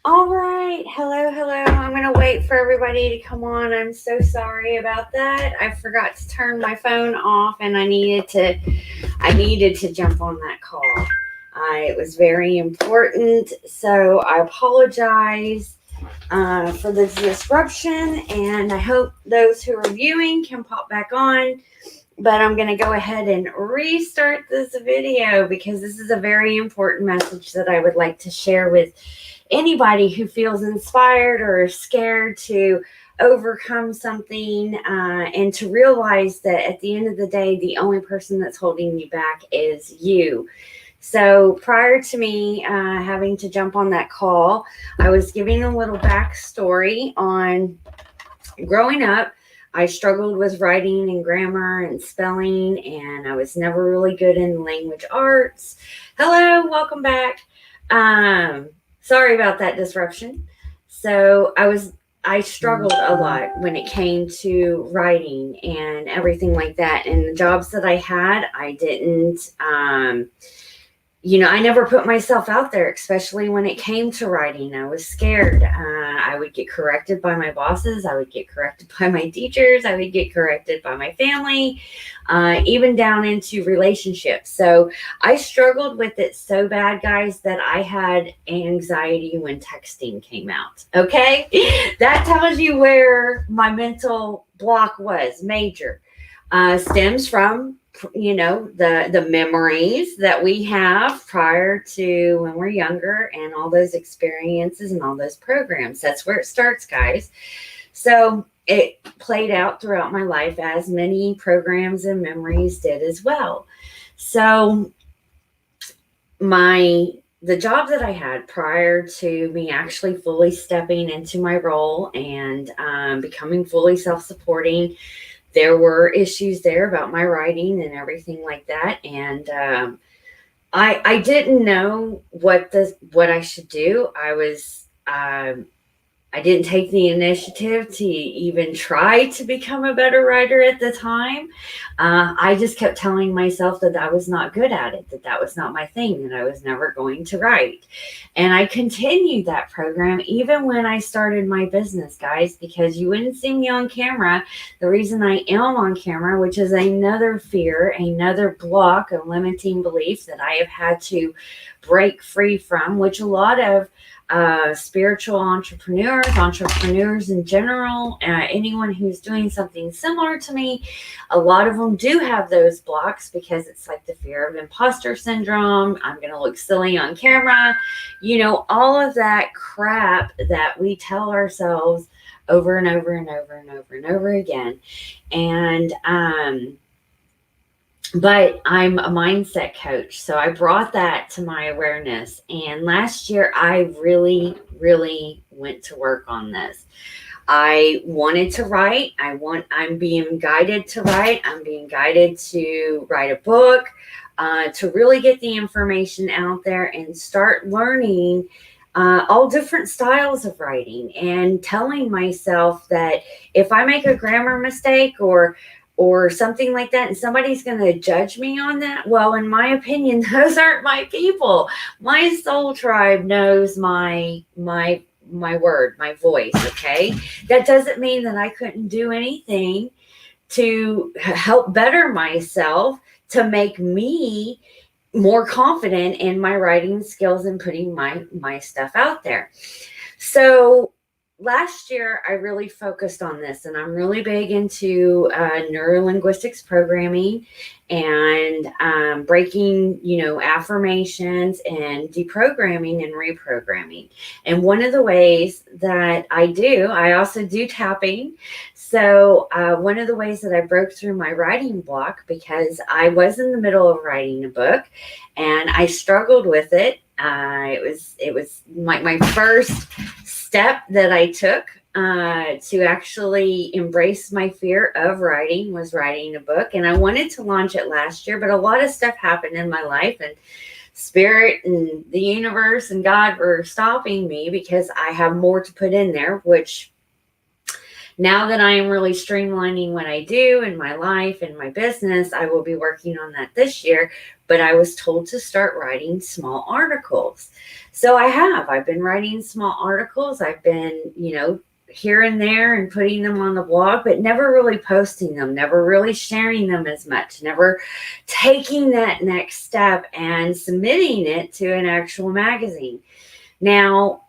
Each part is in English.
All right. Hello, hello. I'm going to wait for everybody to come on. I'm so sorry about that. I forgot to turn my phone off and I needed to jump on that call. It was very important. So I apologize for the disruption, and I hope those who are viewing can pop back on. But I'm going to go ahead and restart this video because this is a very important message that I would like to share with anybody who feels inspired or scared to overcome something, and to realize that at the end of the day, the only person that's holding you back is you. So prior to me having to jump on that call, I was giving a little backstory on growing up. I struggled with writing and grammar and spelling, and I was never really good in language arts. Hello, welcome back. Sorry about that disruption. So I struggled a lot when it came to writing and everything like that. And the jobs that I had, I didn't I never put myself out there, especially when it came to writing. I was scared. I would get corrected by my bosses. I would get corrected by my teachers. I would get corrected by my family, even down into relationships. So I struggled with it so bad, guys, that I had anxiety when texting came out. Okay. That tells you where my mental block was major. Stems from the memories that we have prior to when we're younger, and all those experiences and all those programs. That's where it starts, guys. So it played out throughout my life, as many programs and memories did as well. So the job that I had prior to me actually fully stepping into my role and becoming fully self-supporting, there were issues there about my writing and everything like that. And I didn't know what I should do. I didn't take the initiative to even try to become a better writer at the time. I just kept telling myself that I was not good at it, that that was not my thing, that I was never going to write. And I continued that program even when I started my business, guys, because you wouldn't see me on camera. The reason I am on camera, which is another fear, another block, a limiting belief that I have had to break free from, which a lot of spiritual entrepreneurs in general, anyone who's doing something similar to me, a lot of them do have those blocks because it's like the fear of imposter syndrome. I'm going to look silly on camera. All of that crap that we tell ourselves over and over and over and over and over again. And, but I'm a mindset coach. So I brought that to my awareness. And last year, I really, really went to work on this. I wanted to write. I'm being guided to write. I'm being guided to write a book, to really get the information out there and start learning all different styles of writing, and telling myself that if I make a grammar mistake or something like that, and somebody's going to judge me on that, well, in my opinion, those aren't my people. My soul tribe knows my word, my voice. Okay, that doesn't mean that I couldn't do anything to help better myself, to make me more confident in my writing skills and putting my stuff out there. So last year I really focused on this, and I'm really big into neurolinguistics programming and breaking affirmations and deprogramming and reprogramming. And one of the ways that I also do tapping. So one of the ways that I broke through my writing block, because I was in the middle of writing a book and I struggled with it. It was my first step that I took to actually embrace my fear of writing, was writing a book. And I wanted to launch it last year, but a lot of stuff happened in my life, and spirit and the universe and God were stopping me because I have more to put in there, which Now that I am really streamlining what I do in my life and my business, I will be working on that this year. But I was told to start writing small articles. So I have. I've been writing small articles. I've been, here and there and putting them on the blog, but never really posting them, never really sharing them as much, never taking that next step and submitting it to an actual magazine. Now,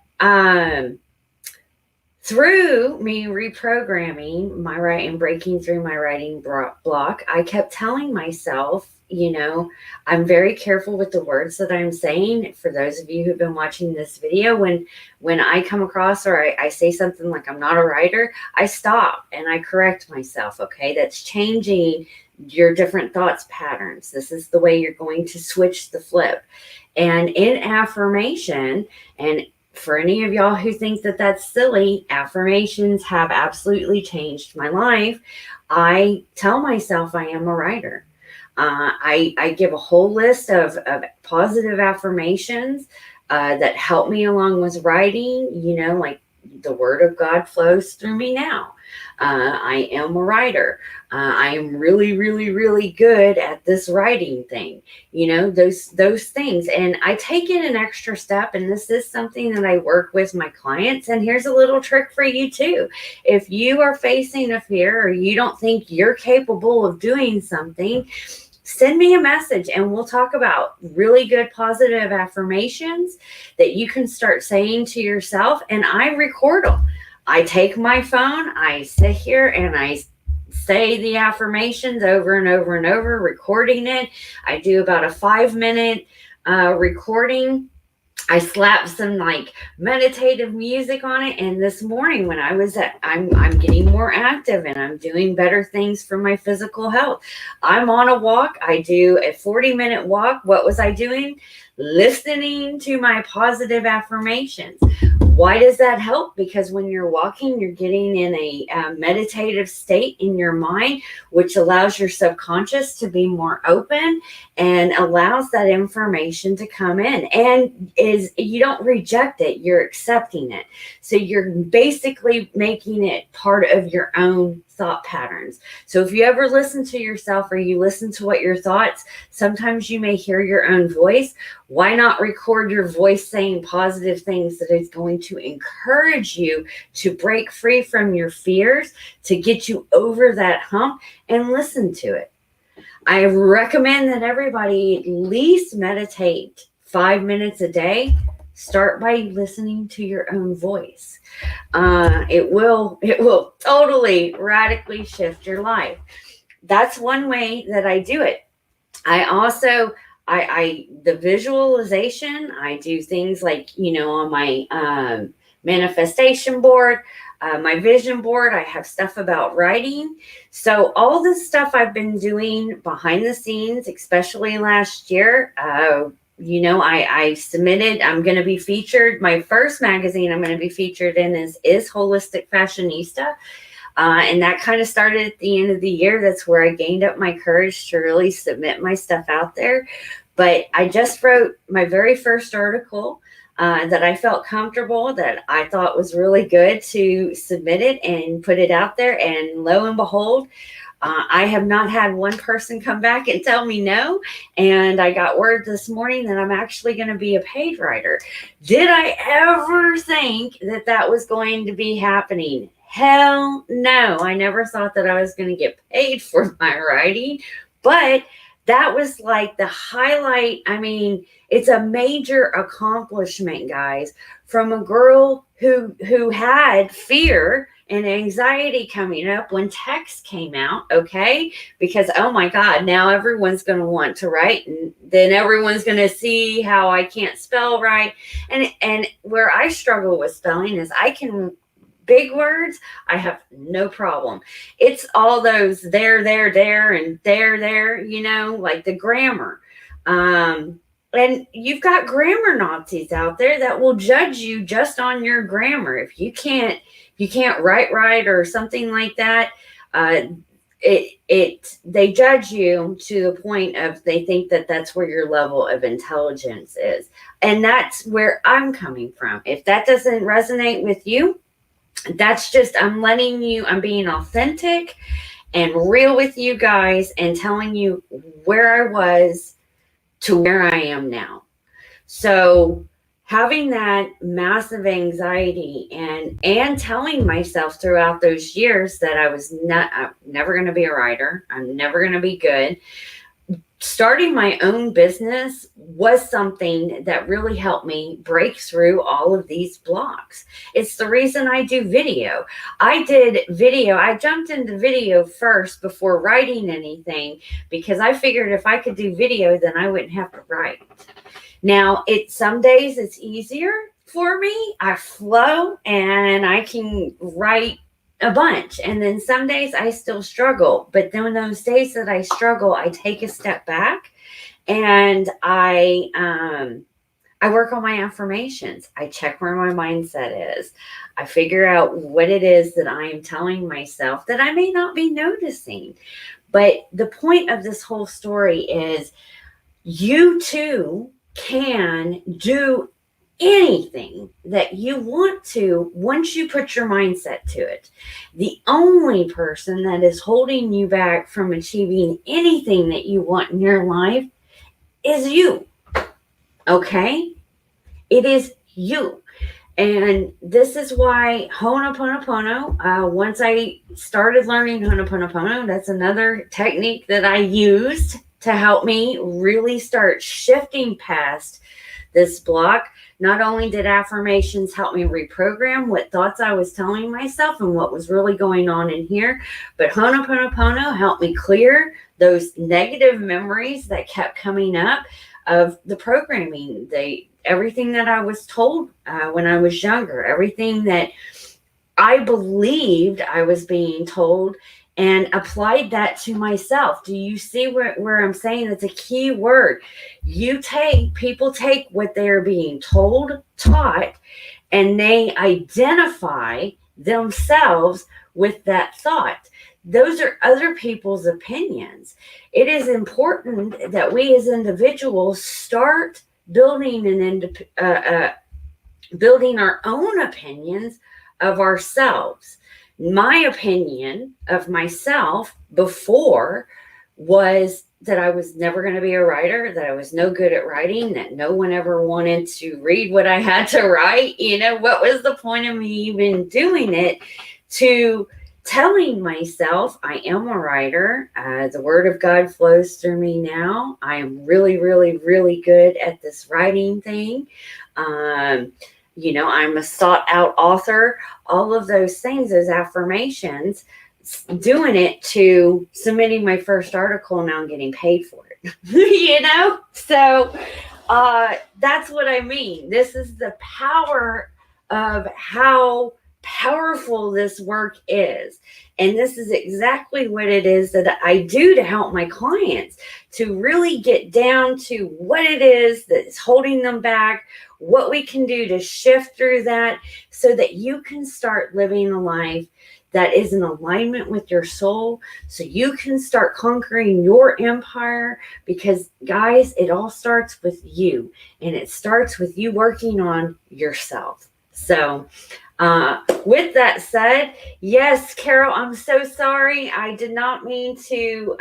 through me reprogramming my writing, breaking through my writing block, I kept telling myself, I'm very careful with the words that I'm saying. For those of you who've been watching this video, when I come across or I say something like I'm not a writer, I stop and I correct myself. Okay, that's changing your different thoughts patterns. This is the way you're going to switch the flip. And in affirmation, and for any of y'all who think that that's silly, affirmations have absolutely changed my life. I tell myself I am a writer. I give a whole list of positive affirmations that help me along with writing, like the word of God flows through me now. I am a writer. I am really, really, really good at this writing thing, those things. And I take it an extra step. And this is something that I work with my clients. And here's a little trick for you too. If you are facing a fear or you don't think you're capable of doing something, send me a message and we'll talk about really good positive affirmations that you can start saying to yourself. And I record them. I take my phone, I sit here and I say the affirmations over and over and over, recording it. I do about a 5-minute recording. I slapped some like meditative music on it. And this morning when I'm getting more active and I'm doing better things for my physical health. I'm on a walk. I do a 40-minute walk. What was I doing? Listening to my positive affirmations. Why does that help? Because when you're walking, you're getting in a meditative state in your mind, which allows your subconscious to be more open and allows that information to come in. And you don't reject it, you're accepting it. So you're basically making it part of your own thought patterns. So if you ever listen to yourself or you listen to what your thoughts, sometimes you may hear your own voice. Why not record your voice saying positive things that is going to encourage you to break free from your fears, to get you over that hump, and listen to it. I recommend that everybody at least meditate 5 minutes a day. Start by listening to your own voice. It will totally radically shift your life. That's one way that I do it. I also, the visualization, I do things like, on my manifestation board, my vision board, I have stuff about writing. So all this stuff I've been doing behind the scenes, especially last year, I submitted, I'm going to be featured. My first magazine I'm going to be featured in is Holistic Fashionista. And that kind of started at the end of the year. That's where I gained up my courage to really submit my stuff out there. But I just wrote my very first article that I felt comfortable, that I thought was really good to submit it and put it out there. And lo and behold, I have not had one person come back and tell me no. And I got word this morning that I'm actually going to be a paid writer. Did I ever think that that was going to be happening? Hell no. I never thought that I was going to get paid for my writing, but that was like the highlight. I mean, it's a major accomplishment, guys, from a girl who had fear and anxiety coming up when text came out, okay? Because, oh my God, now everyone's going to want to write, and then everyone's going to see how I can't spell right. And where I struggle with spelling is I can, big words, I have no problem. It's all those there, and there, like the grammar. And you've got grammar Nazis out there that will judge you just on your grammar. If you can't write right or something like that, they judge you to the point of they think that that's where your level of intelligence is. And that's where I'm coming from. If that doesn't resonate with you, that's just, I'm being authentic and real with you guys and telling you where I was to where I am now. So having that massive anxiety and telling myself throughout those years that I'm never going to be a writer, I'm never going to be good. Starting my own business was something that really helped me break through all of these blocks. It's the reason I do video. I jumped into video first before writing anything because I figured if I could do video, then I wouldn't have to write. Now, some days it's easier for me. I flow and I can write a bunch. And then some days I still struggle. But then those days that I struggle, I take a step back and I work on my affirmations. I check where my mindset is. I figure out what it is that I am telling myself that I may not be noticing. But the point of this whole story is you too can do anything that you want to once you put your mindset to it. The only person that is holding you back from achieving anything that you want in your life is you. Okay? It is you. And this is why Ho'oponopono, once I started learning Ho'oponopono, that's another technique that I used to help me really start shifting past this block. Not only did affirmations help me reprogram what thoughts I was telling myself and what was really going on in here, but Ho'oponopono helped me clear those negative memories that kept coming up of the programming, everything that I was told when I was younger, everything that I believed I was being told, and applied that to myself. Do you see where I'm saying it's a key word? People take what they're being told, taught, and they identify themselves with that thought. Those are other people's opinions. It is important that we as individuals start building building our own opinions of ourselves. My opinion of myself before was that I was never going to be a writer, that I was no good at writing, that no one ever wanted to read what I had to write. What was the point of me even doing it? To telling myself I am a writer. The word of God flows through me now. I am really, really, really good at this writing thing. I'm a sought out author. All of those things, those affirmations, doing it to submitting my first article. Now I'm getting paid for it. So that's what I mean. This is the power of how powerful this work is. And this is exactly what it is that I do to help my clients to really get down to what it is that's holding them back, what we can do to shift through that so that you can start living a life that is in alignment with your soul, so you can start conquering your empire. Because guys, it all starts with you, and it starts with you working on yourself. So with that said, yes, Carol, I'm so sorry. I did not mean to.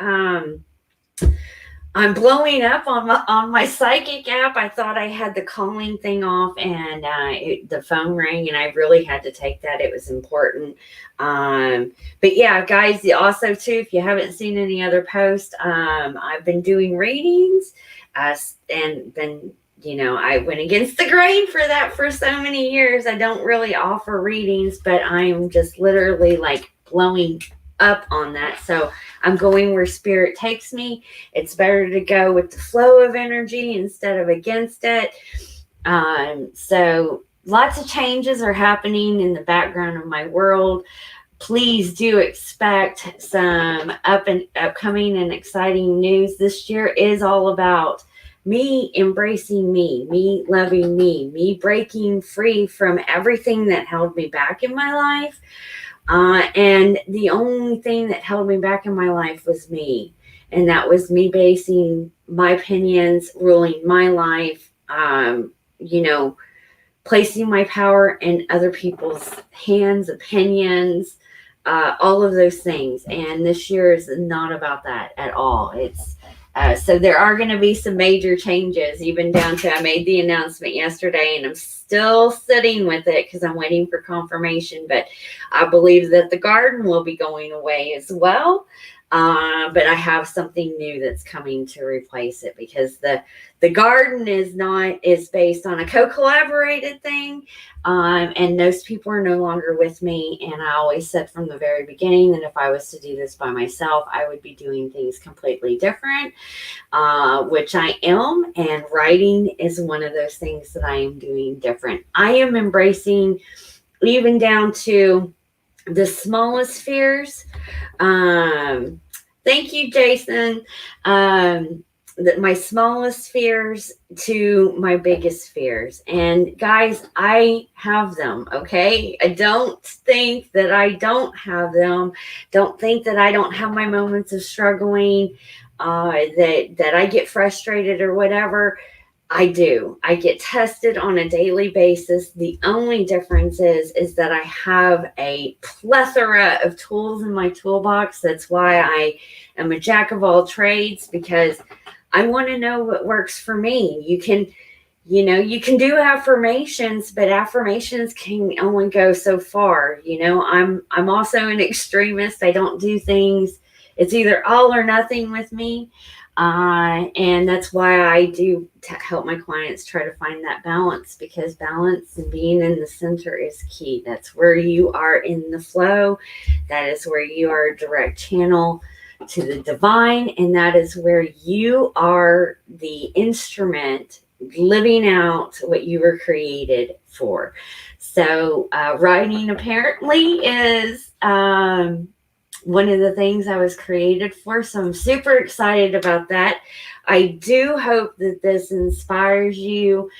I'm blowing up on my psychic app. I thought I had the calling thing off, and the phone rang, and I really had to take that. It was important. But yeah, guys, also too, if you haven't seen any other posts, I've been doing readings, and been. I went against the grain for that for so many years. I don't really offer readings, but I'm just literally like blowing up on that. So I'm going where spirit takes me. It's better to go with the flow of energy instead of against it. So lots of changes are happening in the background of my world. Please do expect some upcoming and exciting news. This year is all about me embracing me loving me breaking free from everything that held me back in my life. And the only thing that held me back in my life was me. And that was me basing my opinions, ruling my life, placing my power in other people's hands, opinions, all of those things. And this year is not about that at all. It's so there are going to be some major changes, even down to I made the announcement yesterday, and I'm still sitting with it because I'm waiting for confirmation. But I believe that the garden will be going away as well. But I have something new that's coming to replace it, because the garden is based on a co-collaborated thing, and those people are no longer with me. And I always said from the very beginning that if I was to do this by myself, I would be doing things completely different, which I am. And writing is one of those things that I am doing different. I am embracing, even down to the smallest fears. Thank you, Jason. My smallest fears to my biggest fears. And guys, I have them, okay? I don't think that I don't have them. Don't think that I don't have my moments of struggling, that I get frustrated or whatever. I do. I get tested on a daily basis. The only difference is that I have a plethora of tools in my toolbox. That's why I am a jack of all trades, because I want to know what works for me. You can do affirmations, but affirmations can only go so far. I'm also an extremist. I don't do things. It's either all or nothing with me. And that's why I do help my clients try to find that balance, because balance and being in the center is key. That's where you are in the flow. That is where you are a direct channel to the divine. And that is where you are the instrument living out what you were created for. So writing apparently is one of the things I was created for. So I'm super excited about that. I do hope that this inspires you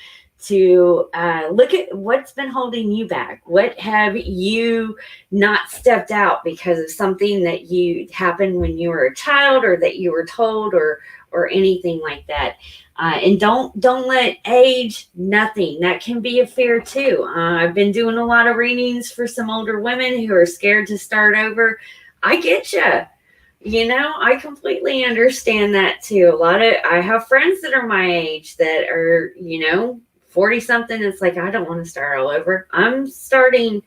to look at what's been holding you back. What have you not stepped out because of something that you happened when you were a child, or that you were told, or anything like that. And don't let age, nothing. That can be a fear too. I've been doing a lot of readings for some older women who are scared to start over. I get you. I completely understand that too. I have friends that are my age that are, 40 something. It's like, I don't want to start all over. I'm starting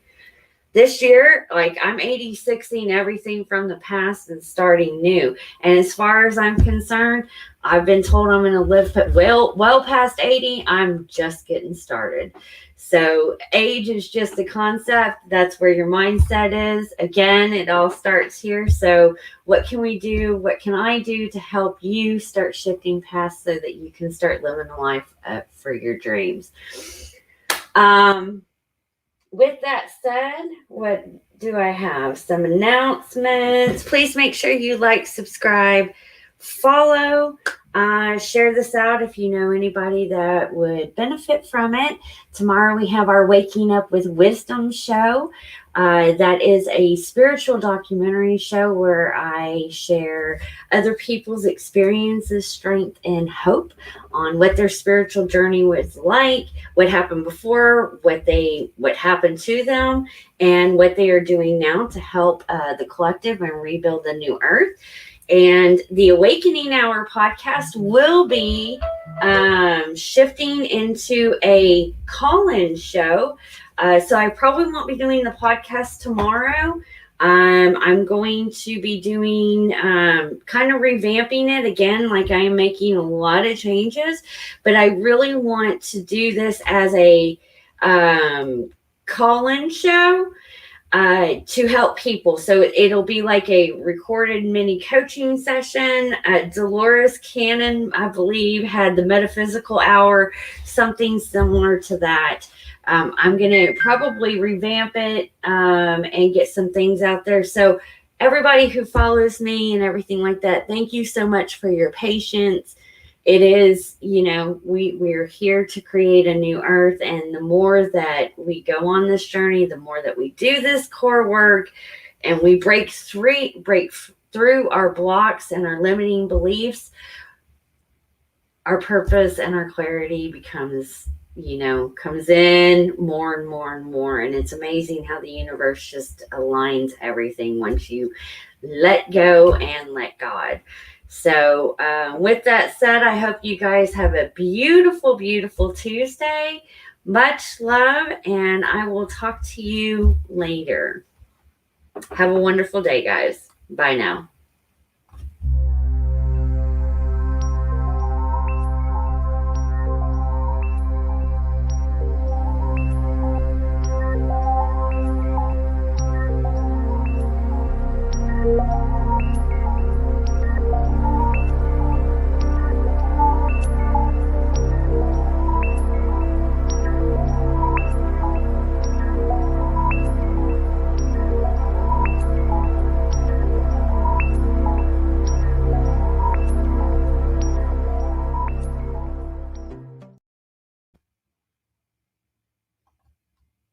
this year, like I'm 86ing everything from the past and starting new. And as far as I'm concerned, I've been told I'm going to live well past 80. I'm just getting started. So age is just a concept. That's where your mindset is. Again, it all starts here. So what can we do? What can I do to help you start shifting past so that you can start living a life for your dreams? With that said, what do I have? Some announcements. Please make sure you like, subscribe, follow, share this out if you know anybody that would benefit from it. Tomorrow we have our Waking Up with Wisdom show. That is a spiritual documentary show where I share other people's experiences, strength, and hope on what their spiritual journey was like, what happened before, what happened to them, and what they are doing now to help the collective and rebuild the new earth. And the Awakening Hour podcast will be shifting into a call-in show. So I probably won't be doing the podcast tomorrow. I'm going to be doing kind of revamping it again. Like, I am making a lot of changes, but I really want to do this as a call-in show to help people. So it'll be like a recorded mini coaching session. Dolores Cannon, I believe, had the metaphysical hour, something similar to that. I'm going to probably revamp it and get some things out there. So everybody who follows me and everything like that, thank you so much for your patience. It is, we're here to create a new earth. And the more that we go on this journey, the more that we do this core work and we break through our blocks and our limiting beliefs, our purpose and our clarity becomes comes in more and more and more. And it's amazing how the universe just aligns everything once you let go and let God. So, with that said, I hope you guys have a beautiful, beautiful Tuesday. Much love, and I will talk to you later. Have a wonderful day, guys. Bye now.